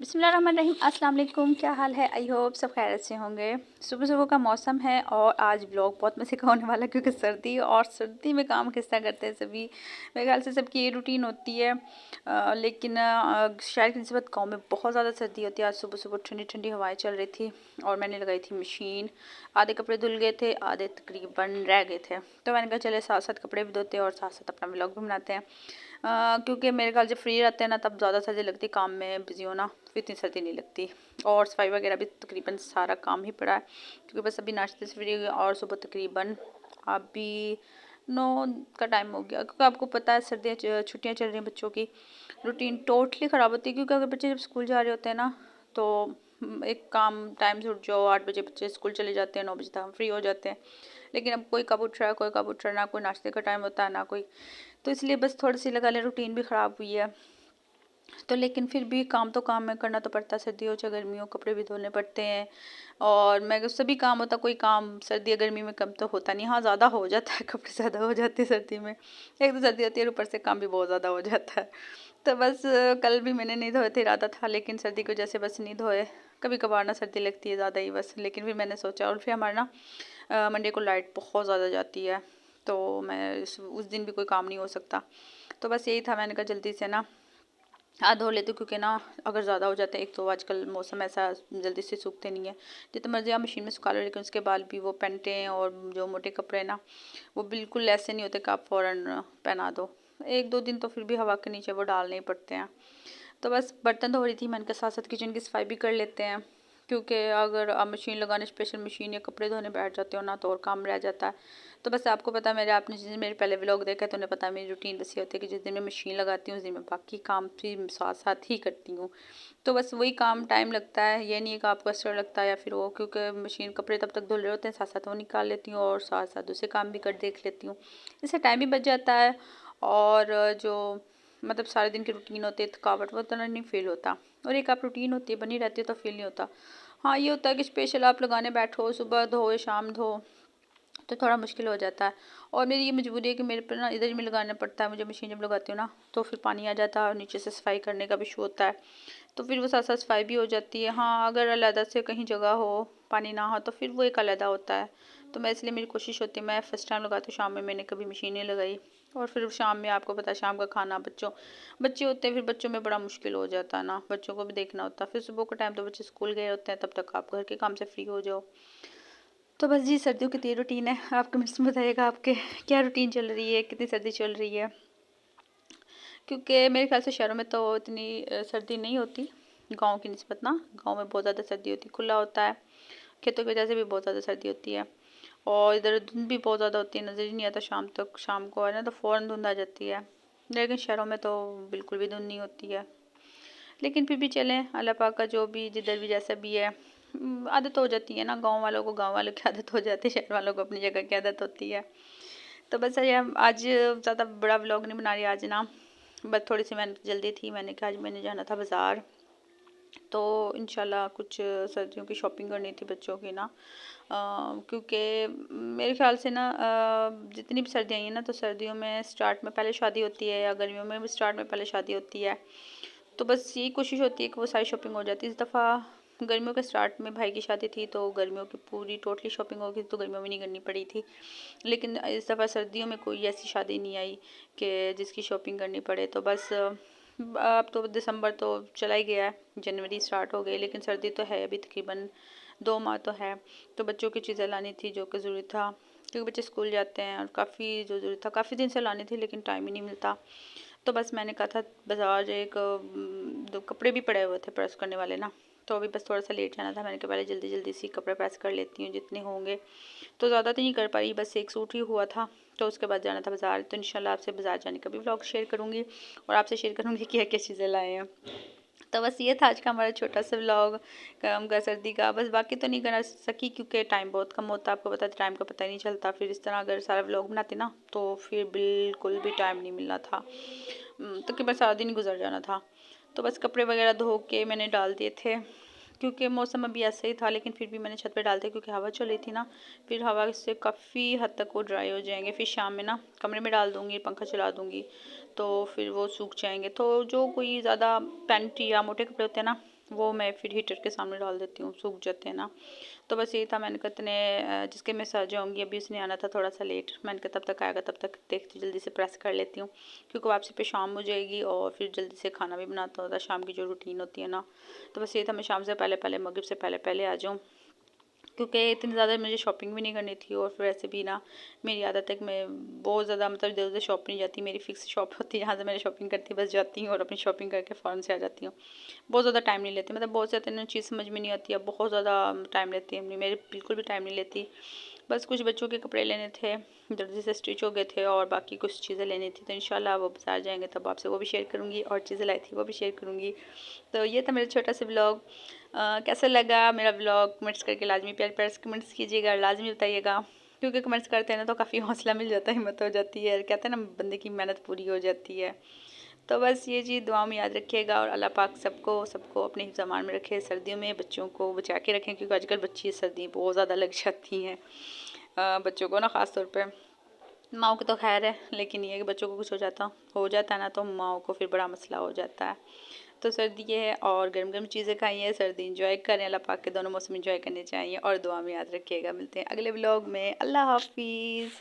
बिस्मिल्लाहिर्रहमानिर्रहीम। अस्सलाम वालेकुम। क्या हाल है? आई होप सब खैरियत से होंगे। सुबह सुबह का मौसम है और आज ब्लॉग बहुत मज़े का होने वाला है क्योंकि सर्दी और सर्दी में काम किस तरह करते हैं सभी। मेरे ख्याल से सबकी ये रूटीन होती है। लेकिन शहर की निस्बत गाँव में बहुत ज़्यादा सर्दी होती है। आज सुबह सुबह ठंडी ठंडी हवाएं चल रही थी और मैंने लगाई थी मशीन। आधे कपड़े धुल गए थे, आधे तकरीबन रह गए थे, तो मैंने कहा चले साथ साथ कपड़े भी धोते हैं और साथ साथ अपना व्लॉग भी बनाते हैं। क्योंकि मेरे ख्याल जब फ्री रहते हैं ना तब ज़्यादा सर्दी लगती, काम में बिजी होना फिर इतनी सर्दी नहीं लगती। और सफाई वगैरह भी तकरीबन सारा काम ही पड़ा है क्योंकि बस अभी नाश्ते से फ्री हुई और सुबह तकरीबन अभी 9 का टाइम हो गया। क्योंकि आपको पता है सर्दियाँ छुट्टियाँ चल रही हैं, बच्चों की रूटीन टोटली ख़राब होती है। क्योंकि अगर बच्चे जब स्कूल जा रहे होते हैं ना तो एक काम टाइम से उठ जाओ, 8 बजे बच्चे स्कूल चले जाते हैं, 9 बजे तक हम फ्री हो जाते हैं। लेकिन अब कोई कब उठ रहा है, कोई कब उठ रहा है, ना कोई नाश्ते का टाइम होता है ना कोई, तो इसलिए बस थोड़ी सी लगा लें रूटीन भी ख़राब हुई है। तो लेकिन फिर भी काम तो काम में करना तो पड़ता है, सर्दी हो चाहे गर्मी हो, कपड़े भी धोने पड़ते हैं। और मैं सभी काम होता, कोई काम सर्दी या गर्मी में कम तो होता नहीं। हाँ, ज़्यादा हो जाता है, कपड़े ज़्यादा हो जाते हैं सर्दी में। एक तो सर्दी होती है, ऊपर से काम भी बहुत ज़्यादा हो जाता है। तो बस कल भी मैंने नहीं धोए थे, इरादा था, लेकिन सर्दी की वजह से बस नहीं धोए। कभी कभार ना सर्दी लगती है ज़्यादा ही बस, लेकिन फिर मैंने सोचा। और फिर हमारा ना मंडे को लाइट बहुत ज़्यादा जाती है, तो मैं उस दिन भी कोई काम नहीं हो सकता। तो बस यही था, मैंने कहा जल्दी से ना धो लेती हूँ क्योंकि ना अगर ज़्यादा हो जाता है, एक तो आजकल मौसम ऐसा जल्दी से सूखते नहीं है। जितना मर्जी आप मशीन में सुखा लो, लेकिन उसके बाद भी वो पैंटें और जो मोटे कपड़े ना वो बिल्कुल ऐसे नहीं होते कि आप फ़ौरन पहना दो। 1-2 दिन तो फिर भी हवा के नीचे वो डालने ही पड़ते हैं। तो बस बर्तन धो रही थी, मैंने कहा साथ साथ किचन की सफाई भी कर लेते हैं। क्योंकि अगर आप मशीन लगाने, स्पेशल मशीन या कपड़े धोने बैठ जाते हो ना तो और काम रह जाता है। तो बस आपको पता है, आपने जिस दिन मेरे पहले व्लॉग देखा है तो उन्हें पता है मेरी रूटीन बस ये होती है कि जिस दिन मैं मशीन लगाती हूँ उस दिन मैं बाकी काम भी साथ साथ ही करती हूँ। तो बस वही काम टाइम लगता है, ये नहीं है कि आपको एक्स्ट्रा लगता है या फिर वो, क्योंकि मशीन कपड़े तब तक धुल रहे होते हैं, साथ साथ वो निकाल लेती हूँ और साथ साथ दूसरे काम भी कर देख लेती हूँ। इससे टाइम भी बच जाता है और जो मतलब सारे दिन की रूटीन होती है, थकावट वो इतना नहीं फील होता। और एक आप रूटीन होती है बनी रहती है तो फील नहीं होता। हाँ, ये होता है कि स्पेशल आप लगाने बैठो, सुबह धो शाम धो तो थोड़ा मुश्किल हो जाता है। और मेरी ये मजबूरी है कि मेरे पर ना इधर भी लगाना पड़ता है, मुझे मशीन जब लगाती हूँ ना तो फिर पानी आ जाता है और नीचे से सफाई करने का भी इशू होता है, तो फिर वो साथ साथ सफाई भी हो जाती है। हाँ, अगर अलहदा से कहीं जगह हो, पानी ना हो, तो फिर वो एक अलहदा होता है। तो मैं इसलिए मेरी कोशिश होती है, मैं फर्स्ट टाइम लगाती हूँ शाम में, मैंने कभी मशीन नहीं लगाई। और फिर शाम में आपको पता है शाम का खाना, बच्चे होते हैं, फिर बच्चों में बड़ा मुश्किल हो जाता है ना, बच्चों को भी देखना होता है। फिर सुबह के टाइम तो बच्चे स्कूल गए होते हैं, तब तक आप घर के काम से फ्री हो जाओ। तो बस जी, सर्दियों की तो ये रूटीन है। आप कमेंट्स में बताइएगा आपके क्या रूटीन चल रही है, कितनी सर्दी चल रही है। क्योंकि मेरे ख्याल से शहरों में तो इतनी सर्दी नहीं होती गांव की निस्बत ना। गांव में बहुत ज़्यादा सर्दी होती, खुला होता है, खेतों की वजह से भी बहुत ज़्यादा सर्दी होती है। और इधर धुंध भी बहुत ज़्यादा होती है, नज़र ही नहीं आता शाम तक। शाम को है ना तो फ़ौरन धुंध आ जाती है, लेकिन शहरों में तो बिल्कुल भी धुंध नहीं होती है। लेकिन फिर भी चलें, अल्लाह पाक का जो भी जिधर भी जैसा भी है, आदत हो जाती है ना। गांव वालों को गांव वालों की आदत हो जाती है, शहर वालों को अपनी जगह की आदत होती है। तो बस ये आज ज़्यादा बड़ा व्लॉग नहीं बना रही आज ना, बस थोड़ी सी मैंने जल्दी थी, मैंने कहा आज मैंने जाना था बाज़ार, तो इंशाल्लाह कुछ सर्दियों की शॉपिंग करनी थी बच्चों की ना। क्योंकि मेरे ख्याल से ना जितनी भी सर्दियाँ आई हैं ना, तो सर्दियों में स्टार्ट में पहले शादी होती है या गर्मियों में भी स्टार्ट में पहले शादी होती है। तो बस यही कोशिश होती है कि वो सारी शॉपिंग हो जाती है। इस दफ़ा गर्मियों के स्टार्ट में भाई की शादी थी तो गर्मियों की पूरी टोटली शॉपिंग हो गई, तो गर्मियों में नहीं करनी पड़ी थी। लेकिन इस दफ़ा सर्दियों में कोई ऐसी शादी नहीं आई कि जिसकी शॉपिंग करनी पड़े। तो बस अब तो दिसंबर तो चला ही गया है, जनवरी स्टार्ट हो गई, लेकिन सर्दी तो है अभी तकरीबन 2 माह तो है। तो बच्चों की चीज़ें लानी थी जो कि ज़रूरी था, क्योंकि बच्चे स्कूल जाते हैं और काफ़ी जो ज़रूरी था, काफ़ी दिन से लानी थी लेकिन टाइम ही नहीं मिलता। तो बस मैंने कहा था बाज़ार एक दो कपड़े भी पड़े हुए थे प्रेस करने वाले ना, तो अभी बस थोड़ा सा लेट जाना था। मैंने कहा पहले जल्दी जल्दी सी कपड़े प्रेस कर लेती हूँ जितने होंगे। तो ज़्यादा तो नहीं कर पाई, बस एक सूट ही हुआ था, तो उसके बाद जाना था बाज़ार। तो इंशाल्लाह आपसे बाज़ार जाने का भी व्लॉग शेयर करूँगी और आपसे शेयर करूँगी क्या क्या चीज़ें लाए हैं। तो बस ये था आज का हमारा छोटा सा व्लॉग कम का सर्दी का। बस बाकी तो नहीं कर सकी क्योंकि टाइम बहुत कम होता है, आपको पता है टाइम का पता ही नहीं चलता। फिर इस तरह अगर सारा व्लॉग बनाते ना तो फिर बिल्कुल भी टाइम नहीं मिलना था, तकरीबन सारा दिन गुजर जाना था। तो बस कपड़े वगैरह धो के मैंने डाल दिए थे, क्योंकि मौसम अभी ऐसे ही था, लेकिन फिर भी मैंने छत पे डाल दिया क्योंकि हवा चल रही थी ना। फिर हवा से काफ़ी हद तक वो ड्राई हो जाएंगे, फिर शाम में ना कमरे में डाल दूँगी, पंखा चला दूँगी, तो फिर वो सूख जाएंगे। तो जो कोई ज़्यादा पैंट या मोटे कपड़े होते हैं ना वो मैं फिर हीटर के सामने डाल देती हूँ, सूख जाते हैं ना। तो बस यही था, मैंने कहा इतने जिसके मैं सर जाऊँगी, अभी उसने आना था थोड़ा सा लेट, मैंने कहा तब तक आएगा तब तक देखती जल्दी से प्रेस कर लेती हूँ, क्योंकि वापसी पे शाम हो जाएगी और फिर जल्दी से खाना भी बनाता होता है, शाम की जो रूटीन होती है ना। तो बस ये था, मैं शाम से पहले पहले मगरिब से पहले पहले आ जाऊँ, क्योंकि इतनी ज़्यादा मुझे शॉपिंग भी नहीं करनी थी। और फिर ऐसे भी ना मेरी आदत है कि मैं बहुत ज़्यादा मतलब इधर उधर शॉप नहीं जाती, मेरी फिक्स शॉप होती है जहाँ से मैंने शॉपिंग करती बस जाती हूँ और अपनी शॉपिंग करके फ़ौरन से आ जाती हूँ। बहुत ज़्यादा टाइम नहीं लेती, मतलब बहुत ज़्यादा चीज़ समझ में नहीं आती है, बहुत ज़्यादा टाइम लेती है मेरे, बिल्कुल भी टाइम नहीं लेती। बस कुछ बच्चों के कपड़े लेने थे, जल्दी से स्टिच हो गए थे, और बाकी कुछ चीज़ें लेनी थी, तो इंशाल्लाह वो बाज़ार जाएंगे तब आपसे वो भी शेयर करूँगी, और चीज़ें लाई थी वो भी शेयर करूँगी। तो ये था मेरा छोटा सा ब्लॉग। कैसा लगा मेरा ब्लॉग, कमेंट्स करके लाजमी प्यार प्यार से कमेंट्स कीजिएगा, लाजमी बताइएगा, क्योंकि कमेंट्स करते हैं ना तो काफ़ी हौसला मिल जाता है, हिम्मत हो जाती है, कहते हैं ना बंदे की मेहनत पूरी हो जाती है। तो बस ये चीज़ दुआ में याद रखिएगा, और अल्लाह पाक सबको सबको अपने हिफ्ज़ अमान में रखे, सर्दियों में बच्चों को बचा के रखें, क्योंकि आजकल बच्ची सर्दी बहुत ज़्यादा लग जाती हैं बच्चों को ना, ख़ास तौर पे। माओ को तो खैर है, लेकिन ये है कि बच्चों को कुछ हो जाता है ना, तो माओ को फिर बड़ा मसला हो जाता है। तो सर्दी ये है, और गर्म गर्म चीज़ें खाइए, सर्दी इंजॉय करें, अल्लाह पाक के दोनों मौसम इंजॉय करने चाहिए, और दुआ में याद रखिएगा। मिलते हैं अगले ब्लॉग में, अल्लाह हाफिज़।